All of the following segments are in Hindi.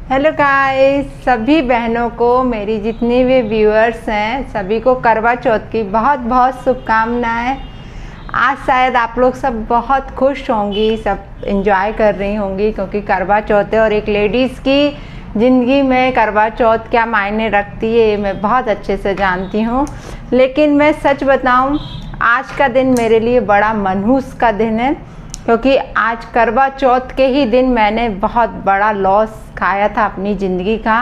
हेलो गाइस, सभी बहनों को, मेरी जितनी भी व्यूअर्स हैं सभी को करवा चौथ की बहुत बहुत शुभकामनाएं। आज शायद आप लोग सब बहुत खुश होंगी, सब एंजॉय कर रही होंगी क्योंकि करवा चौथ है और एक लेडीज़ की ज़िंदगी में करवा चौथ क्या मायने रखती है ये मैं बहुत अच्छे से जानती हूँ। लेकिन मैं सच बताऊँ, आज का दिन मेरे लिए बड़ा मनहूस का दिन है क्योंकि आज करवा चौथ के ही दिन मैंने बहुत बड़ा लॉस खाया था अपनी ज़िंदगी का,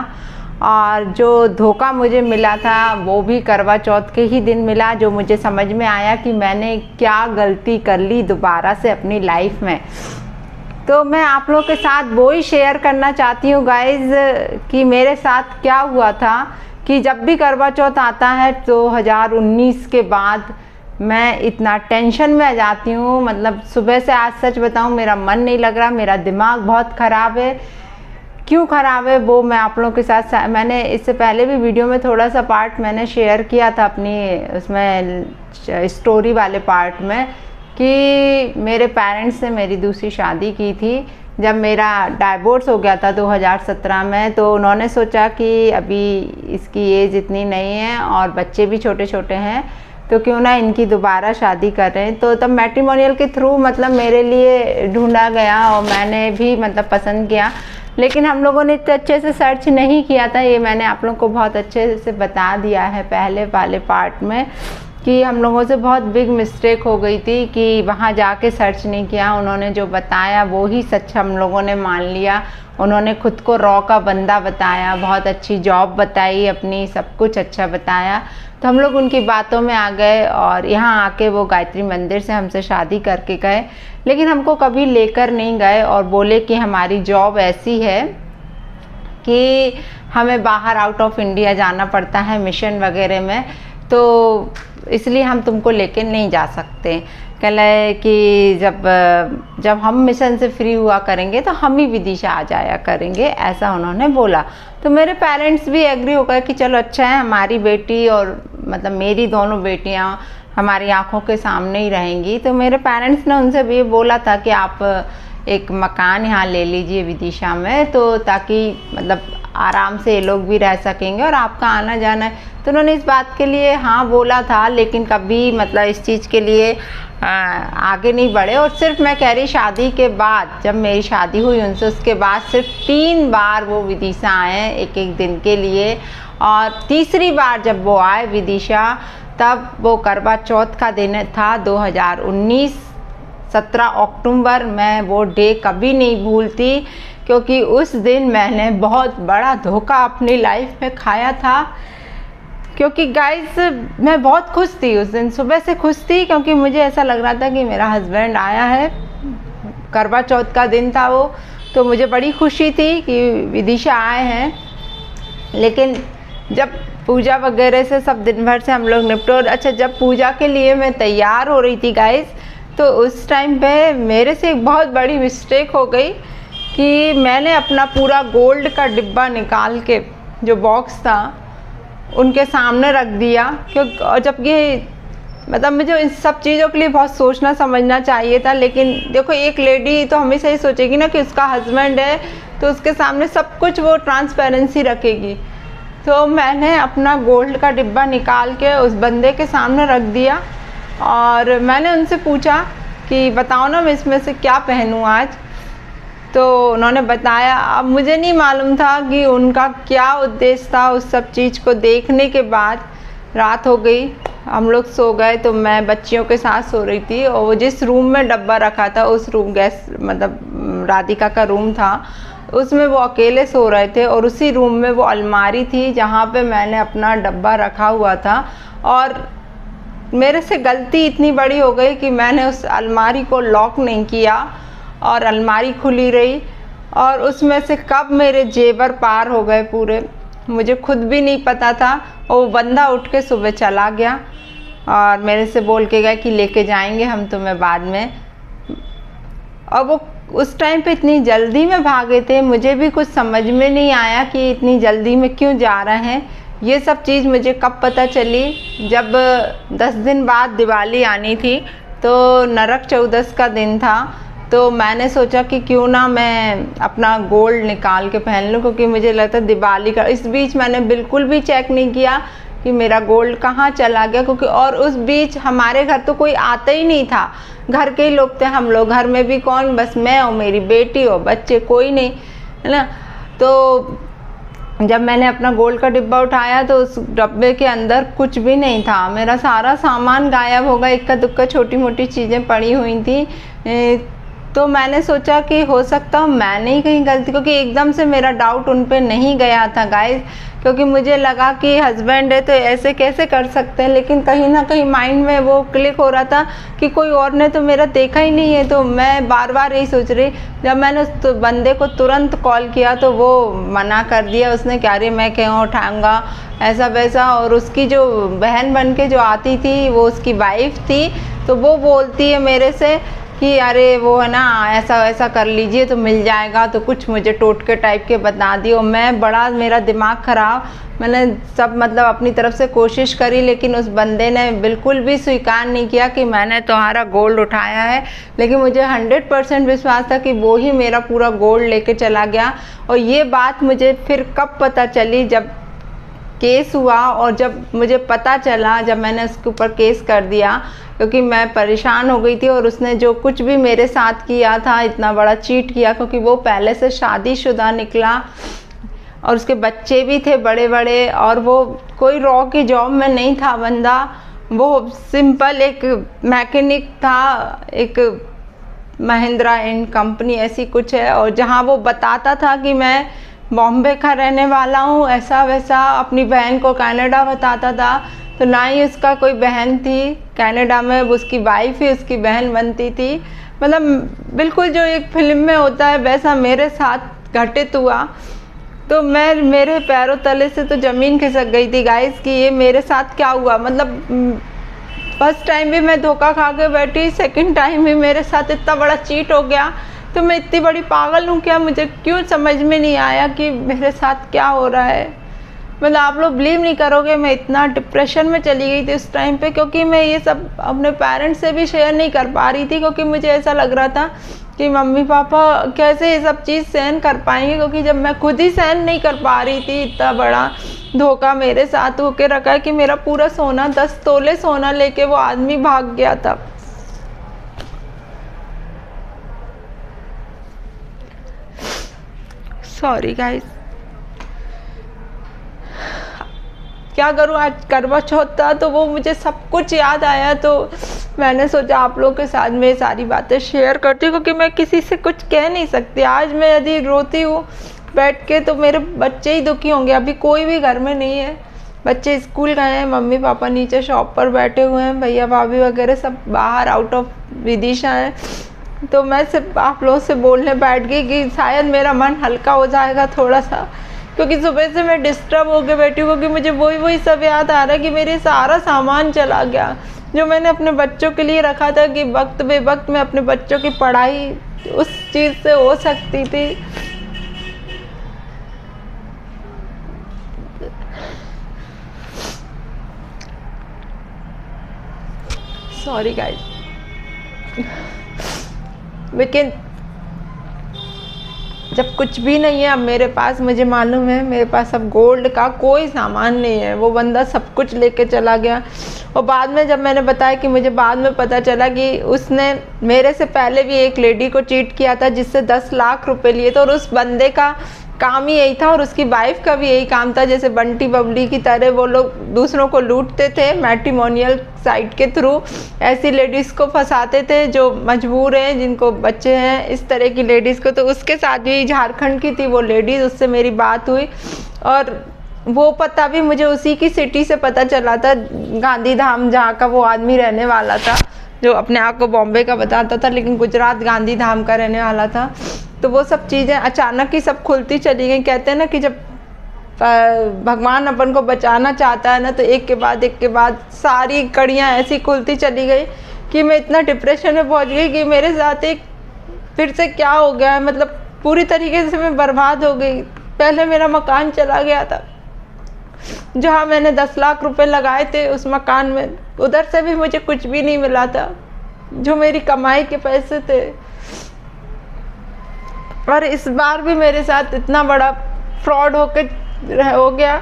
और जो धोखा मुझे मिला था वो भी करवा चौथ के ही दिन मिला, जो मुझे समझ में आया कि मैंने क्या गलती कर ली दोबारा से अपनी लाइफ में। तो मैं आप लोगों के साथ वो ही शेयर करना चाहती हूँ गाइज़ कि मेरे साथ क्या हुआ था कि जब भी करवा चौथ आता है 2019 के बाद मैं इतना टेंशन में आ जाती हूँ। मतलब सुबह से आज सच बताऊँ मेरा मन नहीं लग रहा, मेरा दिमाग बहुत ख़राब है। क्यों ख़राब है वो मैं आप लोगों के साथ, मैंने इससे पहले भी वीडियो में थोड़ा सा पार्ट मैंने शेयर किया था अपनी उसमें स्टोरी वाले पार्ट में कि मेरे पेरेंट्स ने मेरी दूसरी शादी की थी जब मेरा डाइवोर्स हो गया था 2017 में। तो उन्होंने सोचा कि अभी इसकी एज इतनी नहीं है और बच्चे भी छोटे छोटे हैं तो क्यों ना इनकी दोबारा शादी करें। तो तब मैट्रिमोनियल के थ्रू मतलब मेरे लिए ढूंढा गया और मैंने भी मतलब पसंद किया, लेकिन हम लोगों ने इतने अच्छे से सर्च नहीं किया था। ये मैंने आप लोगों को बहुत अच्छे से बता दिया है पहले वाले पार्ट में कि हम लोगों से बहुत बिग मिस्टेक हो गई थी कि वहाँ जाके सर्च नहीं किया। उन्होंने जो बताया वो ही सच हम लोगों ने मान लिया। उन्होंने खुद को रॉ का बंदा बताया, बहुत अच्छी जॉब बताई अपनी, सब कुछ अच्छा बताया। तो हम लोग उनकी बातों में आ गए और यहाँ आके वो गायत्री मंदिर से हमसे शादी करके गए, लेकिन हमको कभी लेकर नहीं गए और बोले कि हमारी जॉब ऐसी है कि हमें बाहर आउट ऑफ इंडिया जाना पड़ता है मिशन वगैरह में, तो इसलिए हम तुमको लेके नहीं जा सकते। कहले कि जब हम मिशन से फ्री हुआ करेंगे तो हम ही विदिशा आ जाया करेंगे, ऐसा उन्होंने बोला। तो मेरे पेरेंट्स भी एग्री हो गए कि चलो अच्छा है, हमारी बेटी और मतलब मेरी दोनों बेटियां हमारी आंखों के सामने ही रहेंगी। तो मेरे पेरेंट्स ने उनसे भी बोला था कि आप एक मकान यहाँ ले लीजिए विदिशा में, तो ताकि मतलब आराम से ये लोग भी रह सकेंगे और आपका आना जाना है। तो उन्होंने इस बात के लिए हाँ बोला था, लेकिन कभी मतलब इस चीज़ के लिए आगे नहीं बढ़े। और सिर्फ मैं कह रही शादी के बाद, जब मेरी शादी हुई उनसे, उसके बाद सिर्फ 3 बार वो विदिशा आए एक एक दिन के लिए, और तीसरी बार जब वो आए विदिशा तब वो करवा चौथ का दिन था 2019 17 अक्टूबर। मैं वो डे कभी नहीं भूलती क्योंकि उस दिन मैंने बहुत बड़ा धोखा अपनी लाइफ में खाया था। क्योंकि गाइस मैं बहुत खुश थी उस दिन, सुबह से खुश थी क्योंकि मुझे ऐसा लग रहा था कि मेरा हस्बैंड आया है। करवा चौथ का दिन था वो, तो मुझे बड़ी खुशी थी कि विदिशा आए हैं। लेकिन जब पूजा वगैरह से सब दिन भर से हम लोग निपटे, और अच्छा जब पूजा के लिए मैं तैयार हो रही थी गाइस, तो उस टाइम पे मेरे से एक बहुत बड़ी मिस्टेक हो गई कि मैंने अपना पूरा गोल्ड का डिब्बा निकाल के जो बॉक्स था उनके सामने रख दिया। क्योंकि और जबकि मतलब मुझे इन सब चीज़ों के लिए बहुत सोचना समझना चाहिए था, लेकिन देखो एक लेडी तो हमेशा ही सोचेगी ना कि उसका हस्बैंड है तो उसके सामने सब कुछ वो ट्रांसपेरेंसी रखेगी। तो मैंने अपना गोल्ड का डिब्बा निकाल के उस बंदे के सामने रख दिया और मैंने उनसे पूछा कि बताओ ना मैं इसमें से क्या पहनूँ आज। तो उन्होंने बताया। अब मुझे नहीं मालूम था कि उनका क्या उद्देश्य था। उस सब चीज़ को देखने के बाद रात हो गई, हम लोग सो गए। तो मैं बच्चियों के साथ सो रही थी और वो जिस रूम में डब्बा रखा था उस रूम गैस मतलब राधिका का रूम था, उसमें वो अकेले सो रहे थे और उसी रूम में वो अलमारी थी जहाँ पे मैंने अपना डब्बा रखा हुआ था। और मेरे से गलती इतनी बड़ी हो गई कि मैंने उस अलमारी को लॉक नहीं किया और अलमारी खुली रही, और उसमें से कब मेरे जेवर पार हो गए पूरे, मुझे खुद भी नहीं पता था। और वो बंदा उठ के सुबह चला गया और मेरे से बोल के गया कि लेके जाएंगे हम तुम्हें बाद में। और वो उस टाइम पे इतनी जल्दी में भागे थे, मुझे भी कुछ समझ में नहीं आया कि इतनी जल्दी में क्यों जा रहे हैं। ये सब चीज़ मुझे कब पता चली, जब 10 दिन बाद दिवाली आनी थी, तो नरक चौदस का दिन था। तो मैंने सोचा कि क्यों ना मैं अपना गोल्ड निकाल के पहन लूँ, क्योंकि मुझे लगता है दिवाली का। इस बीच मैंने बिल्कुल भी चेक नहीं किया कि मेरा गोल्ड कहाँ चला गया, क्योंकि और उस बीच हमारे घर तो कोई आता ही नहीं था, घर के ही लोग थे हम लोग। घर में भी कौन, बस मैं और मेरी बेटी और बच्चे, कोई नहीं, है ना। तो जब मैंने अपना गोल्ड का डिब्बा उठाया तो उस डब्बे के अंदर कुछ भी नहीं था, मेरा सारा सामान गायब हो गया। इक्का दुक्का छोटी मोटी चीज़ें पड़ी हुई थी। तो मैंने सोचा कि हो सकता है मैंने ही कहीं गलती, क्योंकि एकदम से मेरा डाउट उन पे नहीं गया था गाइस, क्योंकि मुझे लगा कि हस्बैंड है तो ऐसे कैसे कर सकते हैं, लेकिन कहीं ना कहीं माइंड में वो क्लिक हो रहा था कि कोई और ने तो मेरा देखा ही नहीं है। तो मैं बार बार यही सोच रही, जब मैंने उस बंदे को तुरंत कॉल किया तो वो मना कर दिया, उसने क्या रे मैं क्यों उठाऊँगा ऐसा वैसा। और उसकी जो बहन बन के जो आती थी वो उसकी वाइफ थी, तो वो बोलती है मेरे से कि अरे वो है ना ऐसा वैसा कर लीजिए तो मिल जाएगा, तो कुछ मुझे टोटके टाइप के बता दिए। और मैं बड़ा, मेरा दिमाग ख़राब, मैंने सब मतलब अपनी तरफ से कोशिश करी, लेकिन उस बंदे ने बिल्कुल भी स्वीकार नहीं किया कि मैंने तुम्हारा गोल्ड उठाया है। लेकिन मुझे 100% विश्वास था कि वो ही मेरा पूरा गोल्ड लेके चला गया। और ये बात मुझे फिर कब पता चली, जब केस हुआ और जब मुझे पता चला, जब मैंने उसके ऊपर केस कर दिया, क्योंकि मैं परेशान हो गई थी। और उसने जो कुछ भी मेरे साथ किया था, इतना बड़ा चीट किया, क्योंकि वो पहले से शादीशुदा निकला और उसके बच्चे भी थे बड़े बड़े, और वो कोई रॉ की जॉब में नहीं था बंदा, वो सिंपल एक मैकेनिक था, एक महिंद्रा एंड कंपनी ऐसी कुछ है। और जहाँ वो बताता था कि मैं बॉम्बे का रहने वाला हूँ ऐसा वैसा, अपनी बहन को कनाडा बताता था, तो ना ही उसका कोई बहन थी कनाडा में, उसकी वाइफ ही उसकी बहन बनती थी। मतलब बिल्कुल जो एक फिल्म में होता है वैसा मेरे साथ घटित हुआ। तो मेरे पैरों तले से तो ज़मीन खिसक गई थी गाइस कि ये मेरे साथ क्या हुआ। मतलब फर्स्ट टाइम भी मैं धोखा खा के बैठी, सेकंड टाइम भी मेरे साथ इतना बड़ा चीट हो गया। तो मैं इतनी बड़ी पागल हूँ क्या? मुझे क्यों समझ में नहीं आया कि मेरे साथ क्या हो रहा है। मतलब आप लोग बिलीव नहीं करोगे, मैं इतना डिप्रेशन में चली गई थी उस टाइम पे, क्योंकि मैं ये सब अपने पेरेंट्स से भी शेयर नहीं कर पा रही थी, क्योंकि मुझे ऐसा लग रहा था कि मम्मी पापा कैसे ये सब चीज़ सहन कर पाएंगे, क्योंकि जब मैं खुद ही सहन नहीं कर पा रही थी, इतना बड़ा धोखा मेरे साथ होके रखा है कि मेरा पूरा सोना 10 तोले सोना लेके वो आदमी भाग गया था। सॉरी गाइस, क्या करूँ, आज करवा चौथ था तो वो मुझे सब कुछ याद आया, तो मैंने सोचा आप लोगों के साथ में सारी बातें शेयर करती हूँ, क्योंकि मैं किसी से कुछ कह नहीं सकती। आज मैं यदि रोती हूँ बैठ के तो मेरे बच्चे ही दुखी होंगे। अभी कोई भी घर में नहीं है, बच्चे स्कूल गए हैं, मम्मी पापा नीचे शॉप पर बैठे हुए हैं, भैया भाभी वगैरह सब बाहर आउट ऑफ विदिशा हैं। तो मैं सिर्फ आप लोगों से बोलने बैठ गई कि शायद मेरा मन हल्का हो जाएगा थोड़ा सा, क्योंकि सुबह से मैं डिस्टर्ब होके बैठी हूँ, क्योंकि मुझे वही सब याद आ रहा है कि मेरे सारा सामान चला गया जो मैंने अपने बच्चों के लिए रखा था, कि वक्त बे वक्त में अपने बच्चों की पढ़ाई उस चीज़ से हो सकती थी। सॉरी गाइस, लेकिन जब कुछ भी नहीं है अब मेरे पास, मुझे मालूम है मेरे पास अब गोल्ड का कोई सामान नहीं है, वो बंदा सब कुछ लेके चला गया। और बाद में जब मैंने बताया कि मुझे बाद में पता चला कि उसने मेरे से पहले भी एक लेडी को चीट किया था जिससे 10 लाख रुपए लिए थे, और उस बंदे का काम ही यही था और उसकी वाइफ का भी यही काम था। जैसे बंटी बबली की तरह वो लोग दूसरों को लूटते थे मैट्रिमोनियल साइट के थ्रू, ऐसी लेडीज़ को फंसाते थे जो मजबूर हैं, जिनको बच्चे हैं, इस तरह की लेडीज़ को। तो उसके साथ भी झारखंड की थी वो लेडीज़, उससे मेरी बात हुई और वो पता भी मुझे उसी की सिटी से पता चला था, गांधीधाम, जहाँ का वो आदमी रहने वाला था, जो अपने आप को बॉम्बे का बताता था लेकिन गुजरात गांधीधाम का रहने वाला था। तो वो सब चीज़ें अचानक ही सब खुलती चली गई। कहते हैं ना कि जब भगवान अपन को बचाना चाहता है ना, तो एक के बाद सारी कड़ियाँ ऐसी खुलती चली गई कि मैं इतना डिप्रेशन में पहुंच गई कि मेरे साथ एक फिर से क्या हो गया है। मतलब पूरी तरीके से मैं बर्बाद हो गई। पहले मेरा मकान चला गया था, जहाँ मैंने 10 लाख रुपए लगाए थे उस मकान में, उधर से भी मुझे कुछ भी नहीं मिला था, जो मेरी कमाई के पैसे थे। और इस बार भी मेरे साथ इतना बड़ा फ्रॉड हो गया।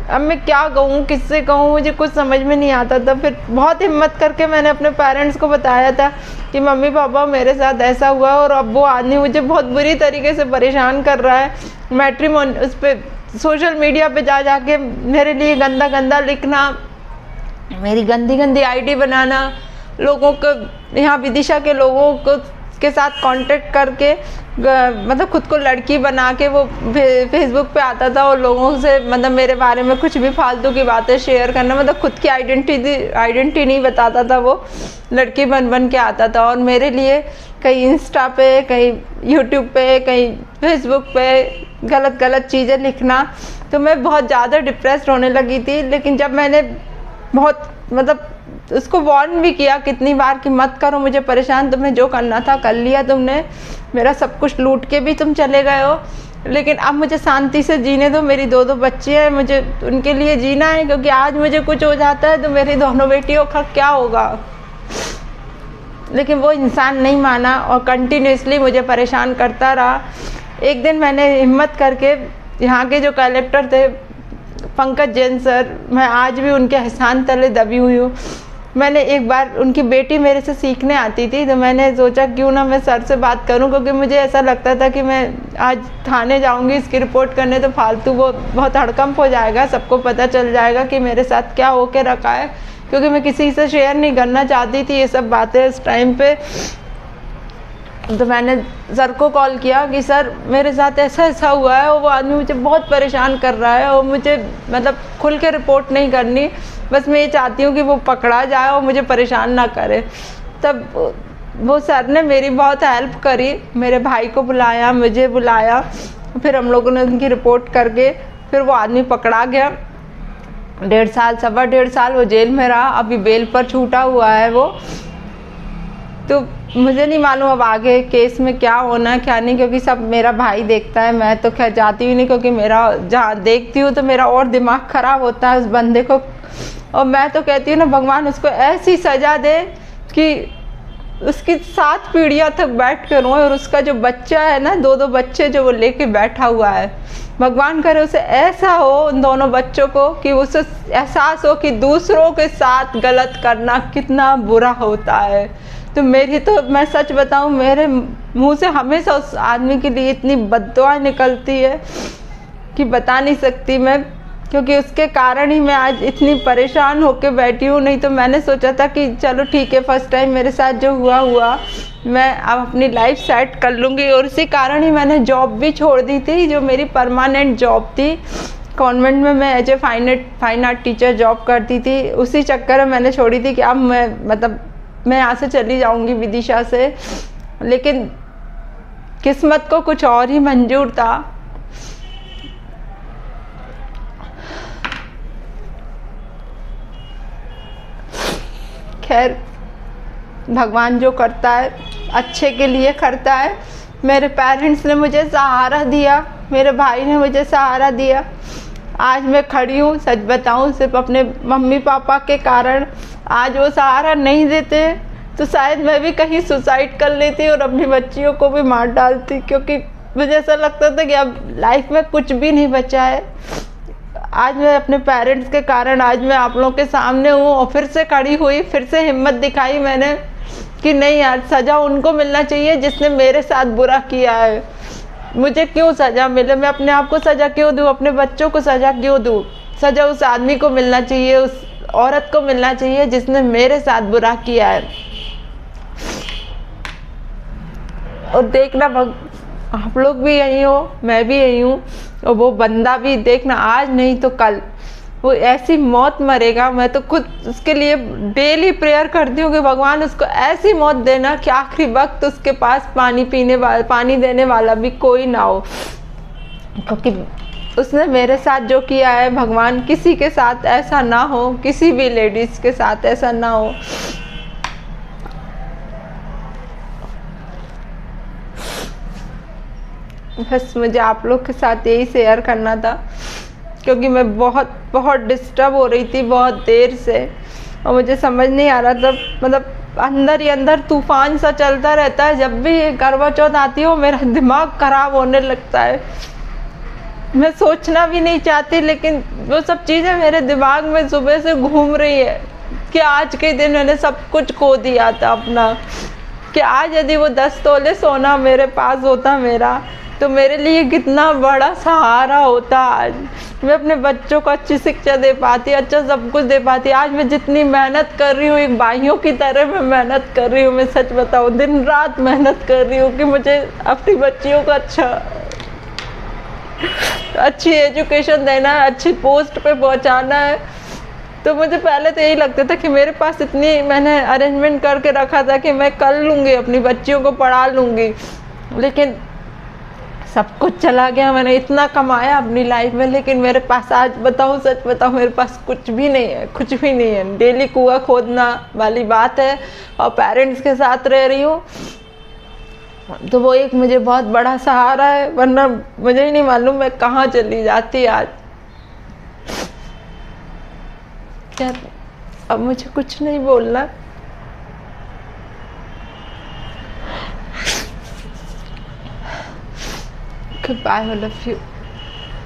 अब मैं क्या कहूँ, किससे कहूँ, मुझे कुछ समझ में नहीं आता था। फिर बहुत हिम्मत करके मैंने अपने पेरेंट्स को बताया था कि मम्मी पापा मेरे साथ ऐसा हुआ, और अब वो आदमी मुझे बहुत बुरी तरीके से परेशान कर रहा है। मैट्रिमोनी उस पर सोशल मीडिया पे जा के मेरे लिए गंदा गंदा लिखना, मेरी गंदी गंदी आईडी बनाना, लोगों को यहाँ विदिशा के लोगों को के साथ कांटेक्ट करके मतलब खुद को लड़की बना के वो फेसबुक पे आता था और लोगों से मतलब मेरे बारे में कुछ भी फालतू की बातें शेयर करना, मतलब खुद की आइडेंटिटी नहीं बताता था, वो लड़की बन के आता था। और मेरे लिए कहीं इंस्टा पे, कहीं यूट्यूब पे, कहीं फेसबुक पे गलत चीज़ें लिखना, तो मैं बहुत ज़्यादा डिप्रेस्ड होने लगी थी। लेकिन जब मैंने बहुत मतलब उसको वार्न भी किया कितनी बार कि मत करो मुझे परेशान, तुमने जो करना था कर लिया, तुमने मेरा सब कुछ लूट के भी तुम चले गए हो, लेकिन अब मुझे शांति से जीने दो। मेरी दो बच्चे हैं, मुझे उनके लिए जीना है, क्योंकि आज मुझे कुछ हो जाता है तो मेरी दोनों बेटियों का क्या होगा। लेकिन वो इंसान नहीं माना और कंटिन्यूसली मुझे परेशान करता रहा। एक दिन मैंने हिम्मत करके, यहाँ के जो कलेक्टर थे पंकज जैन सर, मैं आज भी उनके एहसान तले दबी हुई हूँ। मैंने एक बार, उनकी बेटी मेरे से सीखने आती थी, तो मैंने सोचा क्यों ना मैं सर से बात करूं, क्योंकि मुझे ऐसा लगता था कि मैं आज थाने जाऊंगी इसकी रिपोर्ट करने तो फालतू वो बहुत हड़कंप हो जाएगा, सबको पता चल जाएगा कि मेरे साथ क्या होके रखा है, क्योंकि मैं किसी से शेयर नहीं करना चाहती थी ये सब बातें उस टाइम पे। तो मैंने सर को कॉल किया कि सर मेरे साथ ऐसा हुआ है और वो आदमी मुझे बहुत परेशान कर रहा है, और मुझे मतलब खुल के रिपोर्ट नहीं करनी, बस मैं ये चाहती हूँ कि वो पकड़ा जाए और मुझे परेशान ना करे। तब वो सर ने मेरी बहुत हेल्प करी, मेरे भाई को बुलाया, मुझे बुलाया, फिर हम लोगों ने उनकी रिपोर्ट करके फिर वो आदमी पकड़ा गया। 1.5 साल, 1.5 साल वो जेल में रहा, अभी बेल पर छूटा हुआ है वो। तो मुझे नहीं मालूम अब आगे केस में क्या होना है क्या नहीं, क्योंकि सब मेरा भाई देखता है, मैं तो खैर जाती ही नहीं, क्योंकि मेरा जहाँ देखती हूँ तो मेरा और दिमाग ख़राब होता है उस बंदे को। और मैं तो कहती हूँ ना, भगवान उसको ऐसी सज़ा दे कि उसकी 7 पीढ़ियाँ तक बैठ कर रोए, और उसका जो बच्चा है ना, 2 बच्चे जो वो लेके बैठा हुआ है, भगवान करे उसे ऐसा हो उन दोनों बच्चों को कि उसे एहसास हो कि दूसरों के साथ गलत करना कितना बुरा होता है। तो मैं सच बताऊं, मेरे मुंह से हमेशा उस आदमी के लिए इतनी बद्दुआ निकलती है कि बता नहीं सकती मैं, क्योंकि उसके कारण ही मैं आज इतनी परेशान होके बैठी हूँ। नहीं तो मैंने सोचा था कि चलो ठीक है, फर्स्ट टाइम मेरे साथ जो हुआ, मैं अब अपनी लाइफ सेट कर लूँगी, और इसी कारण ही मैंने जॉब भी छोड़ दी थी, जो मेरी परमानेंट जॉब थी। कॉन्वेंट में मैं as a fine art teacher job करती थी, उसी चक्कर में मैंने छोड़ी थी कि अब मैं यहाँ से चली जाऊँगी विदिशा से। लेकिन किस्मत को कुछ और ही मंजूर था। खैर, भगवान जो करता है अच्छे के लिए करता है। मेरे पेरेंट्स ने मुझे सहारा दिया, मेरे भाई ने मुझे सहारा दिया। आज मैं खड़ी हूँ, सच बताऊँ, सिर्फ अपने मम्मी पापा के कारण। आज वो सहारा नहीं देते तो शायद मैं भी कहीं सुसाइड कर लेती और अपनी बच्चियों को भी मार डालती, क्योंकि मुझे ऐसा लगता था कि अब लाइफ में कुछ भी नहीं बचा है। आज मैं अपने पेरेंट्स के कारण आज मैं आप लोगों के सामने हूँ, और फिर से खड़ी हुई, फिर से हिम्मत दिखाई मैंने कि नहीं यार, सज़ा उनको मिलना चाहिए जिसने मेरे साथ बुरा किया है। मुझे क्यों सज़ा मिले, मैं अपने आप को सज़ा क्यों दूँ, अपने बच्चों को सज़ा क्यों दूँ। सज़ा उस आदमी को मिलना चाहिए, उस औरत को मिलना चाहिए जिसने मेरे साथ बुरा किया है। और देखना आप लोग भी यही हो, मैं भी यही हूँ, और वो बंदा भी देखना, आज नहीं तो कल वो ऐसी मौत मरेगा। मैं तो खुद उसके लिए डेली प्रेयर करती हूँ कि भगवान उसको ऐसी मौत देना कि आखिरी वक्त उसके पास पानी देने वाला भी कोई ना हो, क्योंकि उसने मेरे साथ जो किया है, भगवान किसी के साथ ऐसा ना हो, किसी भी लेडीज़ के साथ ऐसा ना हो। बस मुझे आप लोग के साथ यही शेयर करना था, क्योंकि मैं बहुत डिस्टर्ब हो रही थी बहुत देर से, और मुझे समझ नहीं आ रहा था मतलब अंदर ही अंदर तूफान सा चलता रहता है। जब भी करवा चौथ आती हो मेरा दिमाग खराब होने लगता है। मैं सोचना भी नहीं चाहती, लेकिन वो सब चीज़ें मेरे दिमाग में सुबह से घूम रही है कि आज के दिन मैंने सब कुछ खो दिया था अपना, कि आज यदि वो 10 तोले सोना मेरे पास होता मेरा, तो मेरे लिए कितना बड़ा सहारा होता। आज मैं अपने बच्चों को अच्छी शिक्षा दे पाती, अच्छा सब कुछ दे पाती। आज मैं जितनी मेहनत कर रही हूँ, एक भाइयों की तरह मैं मेहनत कर रही हूँ। मैं सच बताऊँ, दिन रात मेहनत कर रही हूँ कि मुझे अपनी बच्चियों को अच्छी एजुकेशन देना है, अच्छी पोस्ट पे पहुँचाना है। तो मुझे पहले तो यही लगता था कि मेरे पास इतनी, मैंने अरेंजमेंट करके रखा था कि मैं कर लूँगी, अपनी बच्चियों को पढ़ा लूँगी, लेकिन सब कुछ चला गया। मैंने इतना कमाया अपनी लाइफ में, लेकिन मेरे पास आज बताऊँ, सच बताऊँ, मेरे पास कुछ भी नहीं है, कुछ भी नहीं है। डेली कुआं खोदना वाली बात है, और पेरेंट्स के साथ रह रही हूँ, तो वो एक मुझे बहुत बड़ा सहारा है। वरना मुझे ही नहीं मालूम मैं कहाँ चली जाती आज। क्या अब मुझे कुछ नहीं बोलना। Goodbye, all of you.